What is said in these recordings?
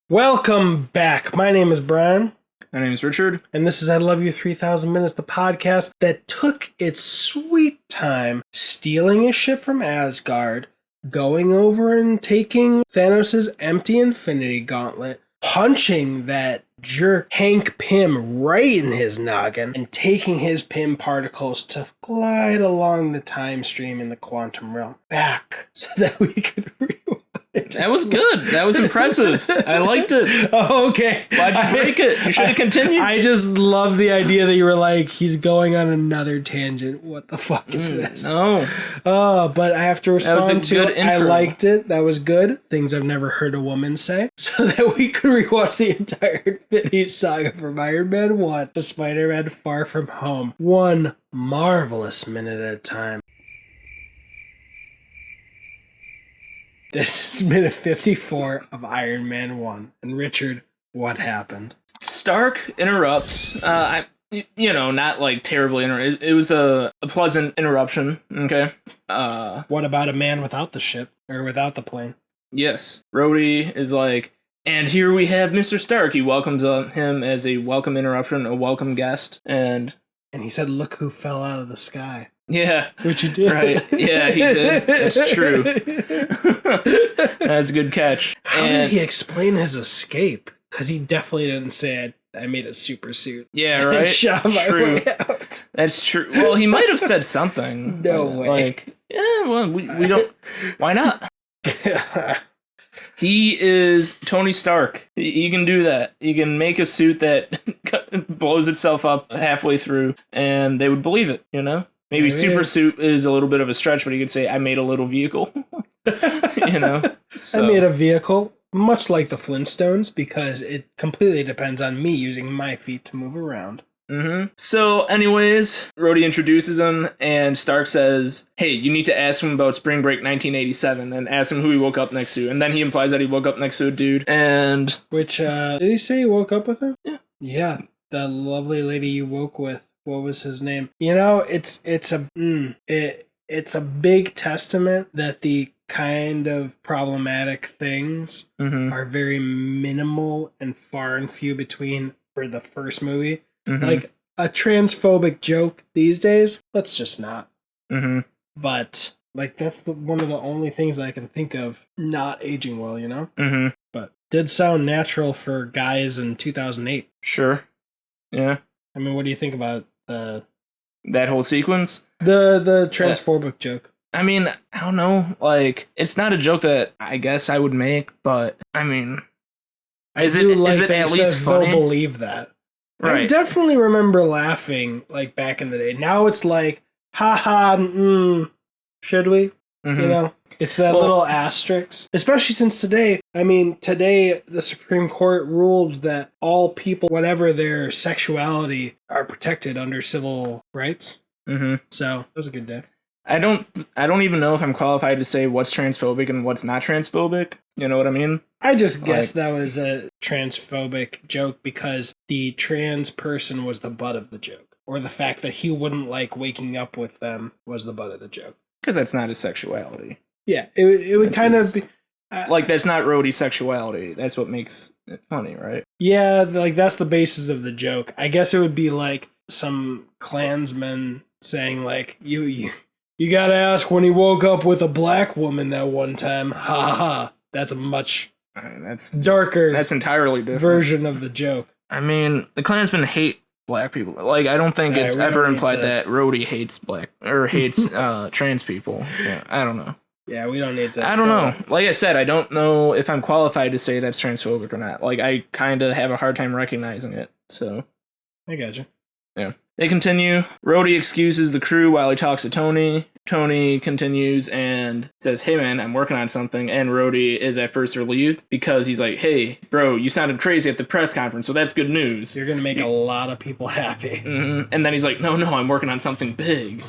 Welcome back. My name is Brian. My name is Richard. And this is I Love You 3000 Minutes, the podcast that took its sweet time stealing a ship from Asgard, going over and taking Thanos' empty Infinity Gauntlet, punching that jerk Hank Pym right in his noggin, and taking his Pym particles to glide along the time stream in the quantum realm back so that we could rewind. That was good. That was impressive. I liked it. Oh, okay. Why'd you break it? You should have continued. I just love the idea that you were like, he's going on another tangent. What the fuck is this? No. Oh, but I have to respond to good it. I intro. liked it. That was good. Things I've never heard a woman say. So that we could rewatch the entire Infinity Saga from Iron Man 1 to Spider-Man Far From Home. One marvelous minute at a time. This is minute 54 of Iron Man 1. And Richard, what happened? Stark interrupts. Not like terribly it was a pleasant interruption. Okay. What about a man without the ship? Or without the plane? Yes. Rhodey is like, and here we have Mr. Stark. He welcomes him as a welcome interruption, a welcome guest. And he said, look who fell out of the sky. Yeah. Which he did. Right. Yeah, he did. That's true. That's a good catch. How did he explain his escape? Because he definitely didn't say, I made a super suit. Yeah, right? And shot my way out. That's true. Well, he might have said something. No way. Like, yeah, well, we don't... Why not? He is Tony Stark. He can do that. He can make a suit that blows itself up halfway through, and they would believe it, you know? Maybe super suit is a little bit of a stretch, but he could say, I made a little vehicle. You know? So. I made a vehicle, much like the Flintstones, because it completely depends on me using my feet to move around. Mm-hmm. So, anyways, Rhodey introduces him, and Stark says, hey, you need to ask him about Spring Break 1987, and ask him who he woke up next to. And then he implies that he woke up next to a dude, and... Which, did he say he woke up with him? Yeah. Yeah, the lovely lady you woke with. What was his name? You know, it's a big testament that the kind of problematic things are very minimal and far and few between for the first movie. Mm-hmm. Like a transphobic joke these days, let's just not. Mm-hmm. But like that's one of the only things that I can think of not aging well, you know. Mm-hmm. But did sound natural for guys in 2008. Sure. Yeah. I mean, what do you think about that whole sequence? The transphobic joke. I mean, I don't know. Like, it's not a joke that I guess I would make, but I mean, is it at least funny? They'll believe that. Right. I definitely remember laughing like back in the day. Now it's like, haha, should we? Mm-hmm. You know, it's that little asterisk. Especially since today the Supreme Court ruled that all people, whatever their sexuality, are protected under civil rights. Mm-hmm. So it was a good day. I don't even know if I'm qualified to say what's transphobic and what's not transphobic. You know what I mean? I just guessed that was a transphobic joke because the trans person was the butt of the joke. Or the fact that he wouldn't like waking up with them was the butt of the joke. Because that's not his sexuality. Yeah, it would kind of be... like, that's not Rhodey's sexuality. That's what makes it funny, right? Yeah, like, that's the basis of the joke. I guess it would be like some Klansman saying, like, you gotta ask when he woke up with a black woman that one time. Ha ha ha. That's a much that's darker... That's entirely different. ...version of the joke. I mean, the Klansmen hate black people. Like, I don't think it's ever implied that Rhodey hates hates trans people. Yeah, I don't know. Yeah, we don't need to. I don't know. Like I said, I don't know if I'm qualified to say that's transphobic or not. Like, I kind of have a hard time recognizing it. So, I gotcha. Yeah. They continue. Rhodey excuses the crew while he talks to Tony. Tony continues and says, hey man, I'm working on something. And Rhodey is at first relieved because he's like, hey, bro, you sounded crazy at the press conference, so that's good news. You're going to make a lot of people happy. Mm-hmm. And then he's like, no, I'm working on something big.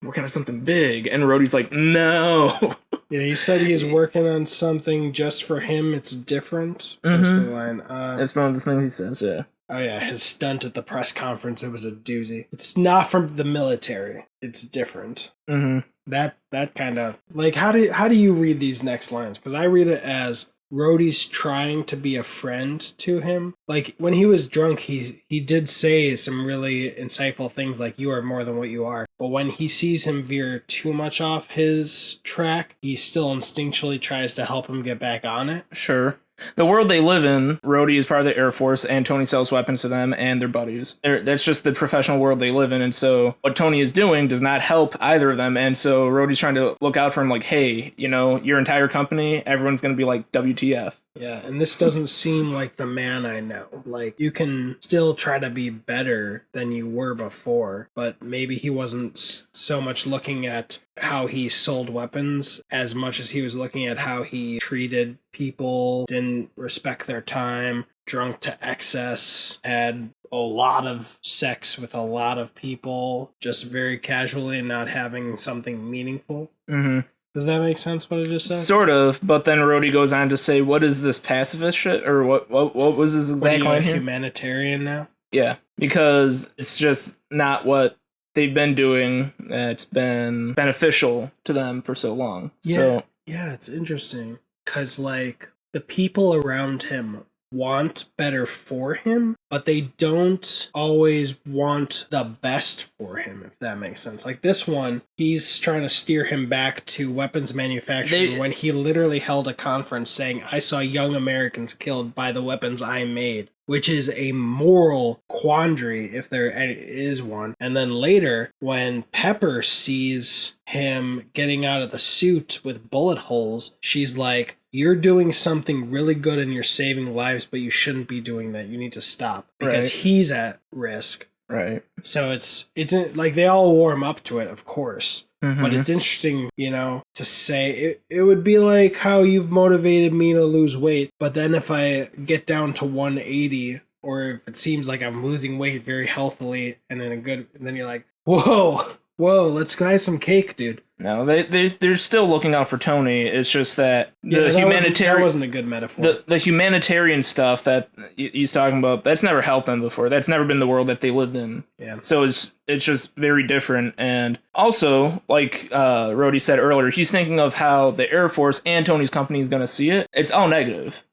Working on something big. And Rhodey's like, no. Yeah, he said he is working on something just for him. It's different. Mm-hmm. That's the line. That's one of the things he says, yeah. Oh yeah, his stunt at the press conference, it was a doozy. It's not from the military. It's different. Mm-hmm. That kind of... Like, how do you read these next lines? Because I read it as, Rhodey's trying to be a friend to him. Like, when he was drunk, he did say some really insightful things like, you are more than what you are. But when he sees him veer too much off his track, he still instinctually tries to help him get back on it. Sure. The world they live in, Rhodey is part of the Air Force, and Tony sells weapons to them and their buddies. That's just the professional world they live in, and so what Tony is doing does not help either of them, and so Rhodey's trying to look out for him like, hey, you know, your entire company, everyone's going to be like, WTF. Yeah, and this doesn't seem like the man I know. Like, you can still try to be better than you were before, but maybe he wasn't so much looking at how he sold weapons as much as he was looking at how he treated people, didn't respect their time, drunk to excess, had a lot of sex with a lot of people, just very casually and not having something meaningful. Mm-hmm. Does that make sense, what I just said? Sort of, but then Rhodey goes on to say, what is this pacifist shit? Or what was his exact line here? Humanitarian now? Yeah, because it's just not what they've been doing that's been beneficial to them for so long. Yeah, it's interesting. Because, like, the people around him want better for him, but they don't always want the best for him, if that makes sense. Like, this one, he's trying to steer him back to weapons manufacturing when he literally held a conference saying, I saw young Americans killed by the weapons I made, which is a moral quandary if there is one. And then later, when Pepper sees him getting out of the suit with bullet holes, she's like, you're doing something really good and you're saving lives, but you shouldn't be doing that. You need to stop because he's at risk. Right. So it's like they all warm up to it, of course. Mm-hmm. But it's interesting, you know, to say it would be like how you've motivated me to lose weight, but then if I get down to 180, or if it seems like I'm losing weight very healthily and in a good, and then you're like, whoa, let's buy some cake, dude. No, they're still looking out for Tony. It's just that that wasn't a good metaphor. The humanitarian stuff that he's talking about, that's never helped them before. That's never been the world that they lived in. Yeah. So it's just very different. And also, like Rhodey said earlier, he's thinking of how the Air Force and Tony's company is going to see it. It's all negative.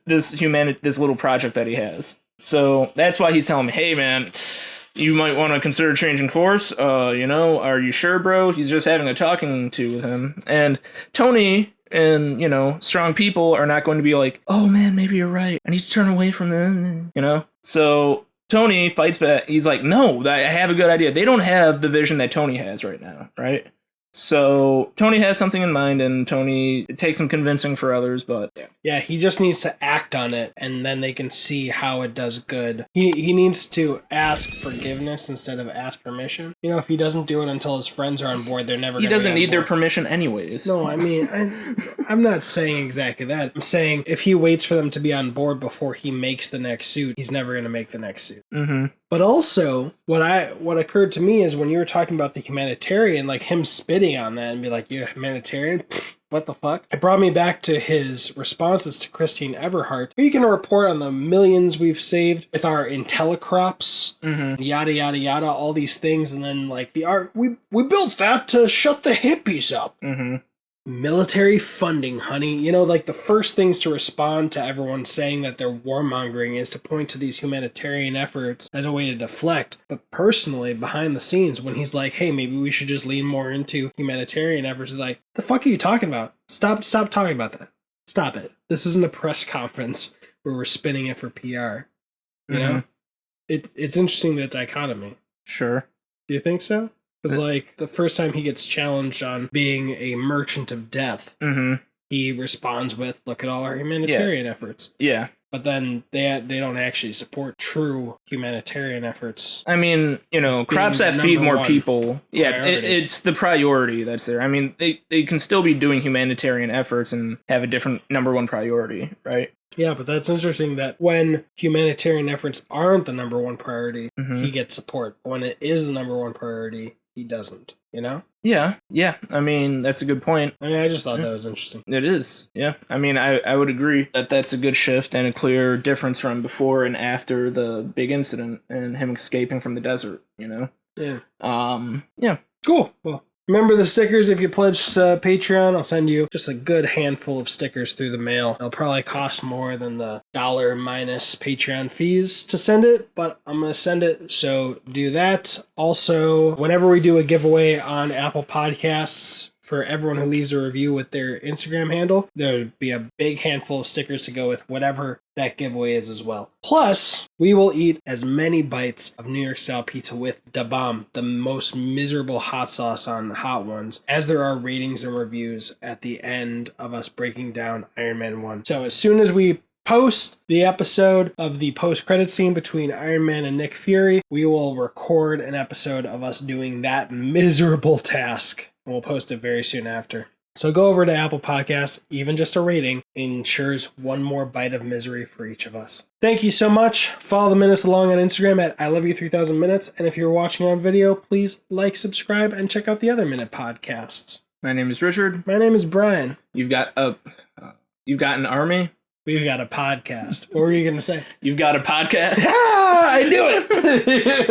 This little project that he has. So that's why he's telling me, hey, man, you might want to consider changing course. You know, are you sure, bro? He's just having a talking to with him. And Tony and, you know, strong people are not going to be like, oh, man, maybe you're right. I need to turn away from them, you know? So Tony fights back. He's like, no, I have a good idea. They don't have the vision that Tony has right now, right? So Tony has something in mind, and it takes some convincing for others, but yeah, he just needs to act on it, and then they can see how it does good. He needs to ask forgiveness instead of ask permission. You know, if he doesn't do it until his friends are on board, they're never. He doesn't need their permission anyways. No, I mean, I'm not saying exactly that. I'm saying if he waits for them to be on board before he makes the next suit, he's never going to make the next suit. Mm-hmm. But also, what occurred to me is when you were talking about the humanitarian, like him spitting on that and be like, you're a humanitarian? Pfft, what the fuck? It brought me back to his responses to Christine Everhart. Are you going to report on the millions we've saved with our IntelliCrops? Mm-hmm. Yada, yada, yada, all these things. And then, like, the art, we built that to shut the hippies up. Mm-hmm. Military funding, honey. You know, like the first things to respond to everyone saying that they're warmongering is to point to these humanitarian efforts as a way to deflect. But personally, behind the scenes, when he's like, hey, maybe we should just lean more into humanitarian efforts, like, the fuck are you talking about? Stop talking about that. Stop it. This isn't a press conference where we're spinning it for PR. You know? It's interesting, that dichotomy. Sure. Do you think so? Because, like, the first time he gets challenged on being a merchant of death, he responds with, look at all our humanitarian efforts. Yeah. But then they don't actually support true humanitarian efforts. I mean, you know, crops that feed more people. Yeah, it's the priority that's there. I mean, they can still be doing humanitarian efforts and have a different number one priority, right? Yeah, but that's interesting that when humanitarian efforts aren't the number one priority, he gets support. When it is the number one priority, he doesn't, you know? Yeah. I mean, that's a good point. I mean, I just thought that was interesting. It is, yeah. I mean, I would agree that that's a good shift and a clear difference from before and after the big incident and him escaping from the desert, you know? Yeah. Yeah. Cool. Well, Remember the stickers, if you pledge to Patreon, I'll send you just a good handful of stickers through the mail. It'll probably cost more than the dollar minus Patreon fees to send it, but I'm going to send it, so do that. Also, whenever we do a giveaway on Apple Podcasts, for everyone who leaves a review with their Instagram handle, there'll be a big handful of stickers to go with whatever that giveaway is as well. Plus, we will eat as many bites of New York style pizza with Da Bomb, the most miserable hot sauce on Hot Ones, as there are ratings and reviews at the end of us breaking down Iron Man 1. So as soon as we post the episode of the post-credit scene between Iron Man and Nick Fury, we will record an episode of us doing that miserable task. And we'll post it very soon after. So go over to Apple Podcasts. Even just a rating ensures one more bite of misery for each of us. Thank you so much. Follow the Minutes Along on Instagram at ILoveYou3000Minutes. And if you're watching on video, please like, subscribe, and check out the other Minute podcasts. My name is Richard. My name is Brian. You've got an army. We've got a podcast. What were you going to say? You've got a podcast. I knew it.